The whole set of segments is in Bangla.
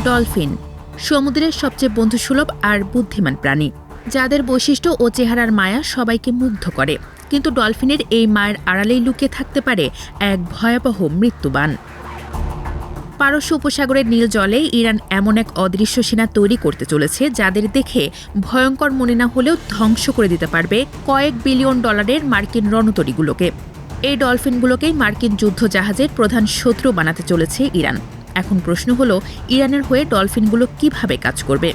ডলফিন সমুদ্রের সবচেয়ে বন্ধুসুলভ আর বুদ্ধিমান প্রাণী, যাদের বৈশিষ্ট্য ও চেহারার মায়া সবাইকে মুগ্ধ করে। কিন্তু ডলফিনের এই মায়ের আড়ালেই লুকিয়ে থাকতে পারে এক ভয়াবহ মৃত্যুবাণ। পারস্য উপসাগরের নীল জলে ইরান এমন এক অদৃশ্য সেনা তৈরি করতে চলেছে, যাদের দেখে ভয়ঙ্কর মনে না হলেও ধ্বংস করে দিতে পারবে কয়েক বিলিয়ন ডলারের মার্কিন রণতরীগুলোকে। এই ডলফিনগুলোকেই মার্কিন যুদ্ধ জাহাজের প্রধান শত্রু বানাতে চলেছে ইরান। এখন প্রশ্ন হলো, ইরানের হয়ে ডলফিনগুলো কিভাবে কাজ করবে?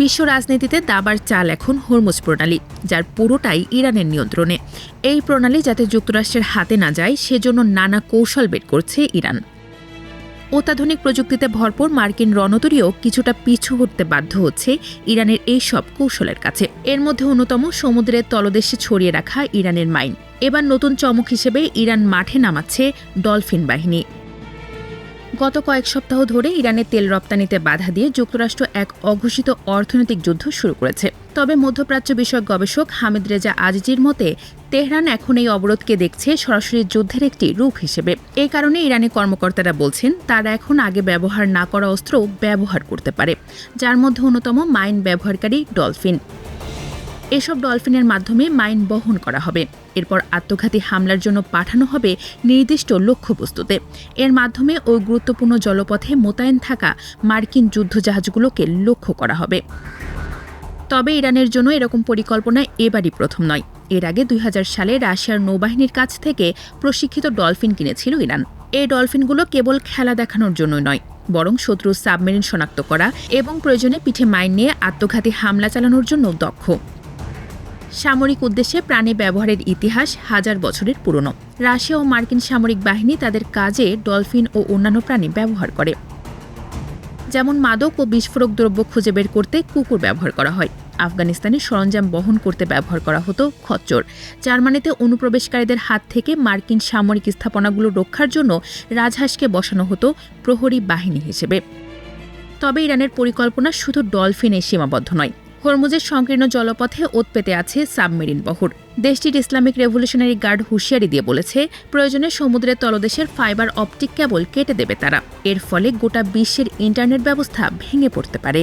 বিশ্ব রাজনীতিতে দাবার চাল এখন হরমুজ প্রণালী, যার পুরোটাই ইরানের নিয়ন্ত্রণে। এই প্রণালী যাতে যুক্তরাষ্ট্রের হাতে না যায়, সেজন্য নানা কৌশল বের করছে ইরান। অত্যাধুনিক প্রযুক্তিতে ভরপুর মার্কিন রণতরীও কিছুটা পিছু হটতে বাধ্য হচ্ছে ইরানের এই সব কৌশলের কাছে। এর মধ্যে অন্যতম সমুদ্রের তলদেশে ছড়িয়ে রাখা ইরানের মাইন। এবার নতুন চমক হিসেবে ইরান মাঠে নামাচ্ছে ডলফিন বাহিনী। গত কয়েক সপ্তাহ ধরে ইরানের তেল রপ্তানিতে বাধা দিয়ে যুক্তরাষ্ট্র এক অঘোষিত অর্থনৈতিক যুদ্ধ শুরু করেছে। তবে মধ্যপ্রাচ্য বিষয়ক গবেষক হামিদ রেজা আজিজির মতে, তেহরান এখন এই অবরোধকে দেখছে সরাসরি যুদ্ধের একটি রূপ হিসেবে। এই কারণে ইরানি কর্মকর্তারা বলছেন, তারা এখন আগে ব্যবহার না করা অস্ত্র ব্যবহার করতে পারে, যার মধ্যে অন্যতম মাইন ব্যবহারকারী ডলফিন। এসব ডলফিনের মাধ্যমে মাইন বহন করা হবে, এরপর আত্মঘাতী হামলার জন্য পাঠানো হবে নির্দিষ্ট লক্ষ্যবস্তুতে। এর মাধ্যমে ওই গুরুত্বপূর্ণ জলপথে মোতায়েন থাকা মার্কিন যুদ্ধজাহাজগুলোকে লক্ষ্য করা হবে। তবে ইরানের জন্য এরকম পরিকল্পনা এবারই প্রথম নয়। এর আগে 2000 সালে রাশিয়ার নৌবাহিনীর কাছ থেকে প্রশিক্ষিত ডলফিন কিনেছিল ইরান। এই ডলফিনগুলো কেবল খেলা দেখানোর জন্য নয়, বরং শত্রুর সাবমেরিন শনাক্ত করা এবং প্রয়োজনে পিঠে মাইন নিয়ে আত্মঘাতী হামলা চালানোর জন্য দক্ষ। সামরিক উদ্দেশ্যে প্রাণী ব্যবহারের ইতিহাস হাজার বছরের পুরনো। রাশিয়া ও মার্কিন সামরিক বাহিনী তাদের কাজে ডলফিন ও অন্যান্য প্রাণী ব্যবহার করে। যেমন মাদক ও বিস্ফোরক দ্রব্য খুঁজে বের করতে কুকুর ব্যবহার করা হয়। আফগানিস্তানে সরঞ্জাম বহন করতে ব্যবহার করা হতো খচ্চর। জার্মানিতে অনুপ্রবেশকারীদের হাত থেকে মার্কিন সামরিক স্থাপনাগুলো রক্ষার জন্য রাজহাঁসকে বসানো হতো প্রহরী বাহিনী হিসেবে। তবে ইরানের পরিকল্পনা শুধু ডলফিনে সীমাবদ্ধ নয়। হরমুজের সংকীর্ণ জলপথে ওত পেতে আছে সাবমেরিন বহর। দেশটির ইসলামিক রেভলিউশনারি গার্ড হুঁশিয়ারি দিয়ে বলেছে, প্রয়োজনে সমুদ্রের তলদেশের ফাইবার অপটিক কেবল কেটে দেবে তারা। এর ফলে গোটা বিশ্বের ইন্টারনেট ব্যবস্থা ভেঙে পড়তে পারে।